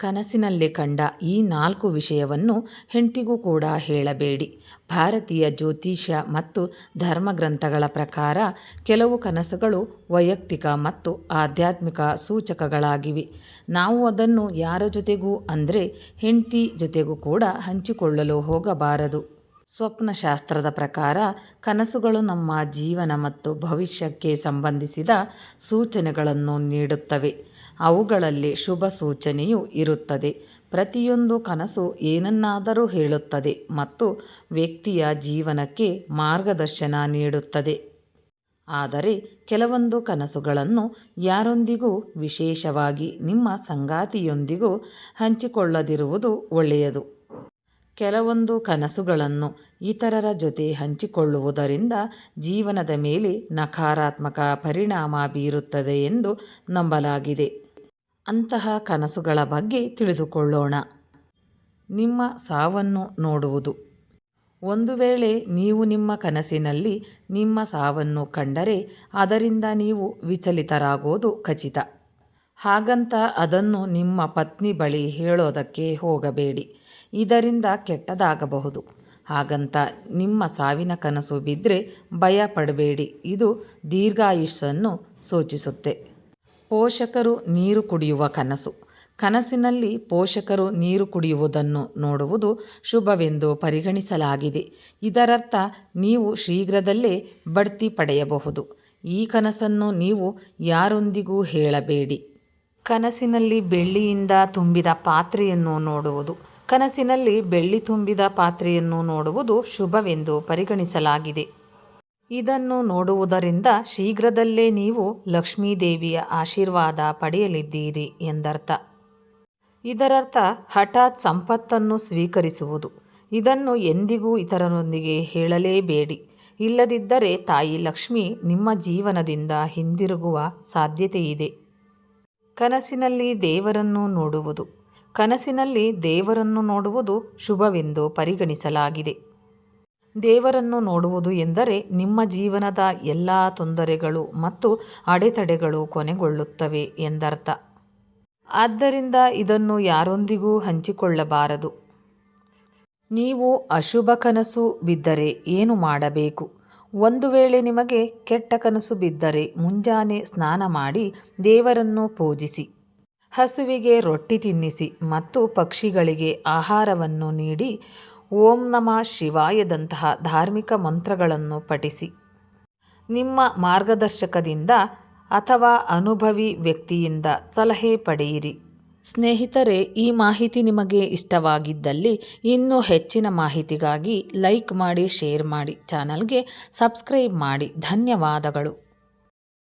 ಕನಸಿನಲ್ಲಿ ಕಂಡ ಈ 4 ವಿಷಯವನ್ನು ಹೆಂಡತಿಗೂ ಕೂಡ ಹೇಳಬೇಡಿ. ಭಾರತೀಯ ಜ್ಯೋತಿಷ್ಯ ಮತ್ತು ಧರ್ಮಗ್ರಂಥಗಳ ಪ್ರಕಾರ ಕೆಲವು ಕನಸುಗಳು ವೈಯಕ್ತಿಕ ಮತ್ತು ಆಧ್ಯಾತ್ಮಿಕ ಸೂಚಕಗಳಾಗಿವೆ. ನಾವು ಅದನ್ನು ಯಾರ ಜೊತೆಗೂ ಅಂದರೆ ಹೆಂಡತಿ ಜೊತೆಗೂ ಕೂಡ ಹಂಚಿಕೊಳ್ಳಲು ಹೋಗಬಾರದು. ಸ್ವಪ್ನಶಾಸ್ತ್ರದ ಪ್ರಕಾರ ಕನಸುಗಳು ನಮ್ಮ ಜೀವನ ಮತ್ತು ಭವಿಷ್ಯಕ್ಕೆ ಸಂಬಂಧಿಸಿದ ಸೂಚನೆಗಳನ್ನು ನೀಡುತ್ತವೆ. ಅವುಗಳಲ್ಲಿ ಶುಭ ಸೂಚನೆಯೂ ಇರುತ್ತದೆ. ಪ್ರತಿಯೊಂದು ಕನಸು ಏನನ್ನಾದರೂ ಹೇಳುತ್ತದೆ ಮತ್ತು ವ್ಯಕ್ತಿಯ ಜೀವನಕ್ಕೆ ಮಾರ್ಗದರ್ಶನ ನೀಡುತ್ತದೆ. ಆದರೆ ಕೆಲವೊಂದು ಕನಸುಗಳನ್ನು ಯಾರೊಂದಿಗೂ, ವಿಶೇಷವಾಗಿ ನಿಮ್ಮ ಸಂಗಾತಿಯೊಂದಿಗೂ ಹಂಚಿಕೊಳ್ಳದಿರುವುದು ಒಳ್ಳೆಯದು. ಕೆಲವೊಂದು ಕನಸುಗಳನ್ನು ಇತರರ ಜೊತೆ ಹಂಚಿಕೊಳ್ಳುವುದರಿಂದ ಜೀವನದ ಮೇಲೆ ನಕಾರಾತ್ಮಕ ಪರಿಣಾಮ ಬೀರುತ್ತದೆ ಎಂದು ನಂಬಲಾಗಿದೆ. ಅಂತಹ ಕನಸುಗಳ ಬಗ್ಗೆ ತಿಳಿದುಕೊಳ್ಳೋಣ. ನಿಮ್ಮ ಸಾವನ್ನು ನೋಡುವುದು. ಒಂದು ವೇಳೆ ನೀವು ನಿಮ್ಮ ಕನಸಿನಲ್ಲಿ ನಿಮ್ಮ ಸಾವನ್ನು ಕಂಡರೆ ಅದರಿಂದ ನೀವು ವಿಚಲಿತರಾಗೋದು ಖಚಿತ. ಹಾಗಂತ ಅದನ್ನು ನಿಮ್ಮ ಪತ್ನಿ ಬಳಿ ಹೇಳೋದಕ್ಕೆ ಹೋಗಬೇಡಿ. ಇದರಿಂದ ಕೆಟ್ಟದಾಗಬಹುದು. ಹಾಗಂತ ನಿಮ್ಮ ಸಾವಿನ ಕನಸು ಬಿದ್ದರೆ ಭಯ ಪಡಬೇಡಿ. ಇದು ದೀರ್ಘಾಯುಷ್ಯನ್ನು ಸೂಚಿಸುತ್ತೆ. ಪೋಷಕರು ನೀರು ಕುಡಿಯುವ ಕನಸು. ಕನಸಿನಲ್ಲಿ ಪೋಷಕರು ನೀರು ಕುಡಿಯುವುದನ್ನು ನೋಡುವುದು ಶುಭವೆಂದು ಪರಿಗಣಿಸಲಾಗಿದೆ. ಇದರರ್ಥ ನೀವು ಶೀಘ್ರದಲ್ಲೇ ಬಡ್ತಿ ಪಡೆಯಬಹುದು. ಈ ಕನಸನ್ನು ನೀವು ಯಾರೊಂದಿಗೂ ಹೇಳಬೇಡಿ. ಕನಸಿನಲ್ಲಿ ಬೆಳ್ಳಿಯಿಂದ ತುಂಬಿದ ಪಾತ್ರೆಯನ್ನು ನೋಡುವುದು. ಕನಸಿನಲ್ಲಿ ಬೆಳ್ಳಿ ತುಂಬಿದ ಪಾತ್ರೆಯನ್ನು ನೋಡುವುದು ಶುಭವೆಂದು ಪರಿಗಣಿಸಲಾಗಿದೆ. ಇದನ್ನು ನೋಡುವುದರಿಂದ ಶೀಘ್ರದಲ್ಲೇ ನೀವು ಲಕ್ಷ್ಮೀದೇವಿಯ ಆಶೀರ್ವಾದ ಪಡೆಯಲಿದ್ದೀರಿ ಎಂದರ್ಥ. ಇದರರ್ಥ ಹಠಾತ್ ಸಂಪತ್ತನ್ನು ಸ್ವೀಕರಿಸುವುದು. ಇದನ್ನು ಎಂದಿಗೂ ಇತರರೊಂದಿಗೆ ಹೇಳಲೇಬೇಡಿ. ಇಲ್ಲದಿದ್ದರೆ ತಾಯಿ ಲಕ್ಷ್ಮಿ ನಿಮ್ಮ ಜೀವನದಿಂದ ಹಿಂದಿರುಗುವ ಸಾಧ್ಯತೆಯಿದೆ. ಕನಸಿನಲ್ಲಿ ದೇವರನ್ನು ನೋಡುವುದು. ಕನಸಿನಲ್ಲಿ ದೇವರನ್ನು ನೋಡುವುದು ಶುಭವೆಂದು ಪರಿಗಣಿಸಲಾಗಿದೆ. ದೇವರನ್ನು ನೋಡುವುದು ಎಂದರೆ ನಿಮ್ಮ ಜೀವನದ ಎಲ್ಲ ತೊಂದರೆಗಳು ಮತ್ತು ಅಡೆತಡೆಗಳು ಕೊನೆಗೊಳ್ಳುತ್ತವೆ ಎಂದರ್ಥ. ಆದ್ದರಿಂದ ಇದನ್ನು ಯಾರೊಂದಿಗೂ ಹಂಚಿಕೊಳ್ಳಬಾರದು. ನೀವು ಅಶುಭ ಕನಸು ಬಿದ್ದರೆ ಏನು ಮಾಡಬೇಕು? ಒಂದು ವೇಳೆ ನಿಮಗೆ ಕೆಟ್ಟ ಕನಸು ಬಿದ್ದರೆ ಮುಂಜಾನೆ ಸ್ನಾನ ಮಾಡಿ ದೇವರನ್ನು ಪೂಜಿಸಿ, ಹಸುವಿಗೆ ರೊಟ್ಟಿ ತಿನ್ನಿಸಿ ಮತ್ತು ಪಕ್ಷಿಗಳಿಗೆ ಆಹಾರವನ್ನು ನೀಡಿ ಓಂ ನಮಃ ಶಿವಾಯದಂತಹ ಧಾರ್ಮಿಕ ಮಂತ್ರಗಳನ್ನು ಪಠಿಸಿ. ನಿಮ್ಮ ಮಾರ್ಗದರ್ಶಕದಿಂದ ಅಥವಾ ಅನುಭವಿ ವ್ಯಕ್ತಿಯಿಂದ ಸಲಹೆ ಪಡೆಯಿರಿ. ಸ್ನೇಹಿತರೆ, ಈ ಮಾಹಿತಿ ನಿಮಗೆ ಇಷ್ಟವಾಗಿದ್ದಲ್ಲಿ ಇನ್ನೂ ಹೆಚ್ಚಿನ ಮಾಹಿತಿಗಾಗಿ ಲೈಕ್ ಮಾಡಿ, ಶೇರ್ ಮಾಡಿ, ಚಾನಲ್ಗೆ ಸಬ್ಸ್ಕ್ರೈಬ್ ಮಾಡಿ. ಧನ್ಯವಾದಗಳು.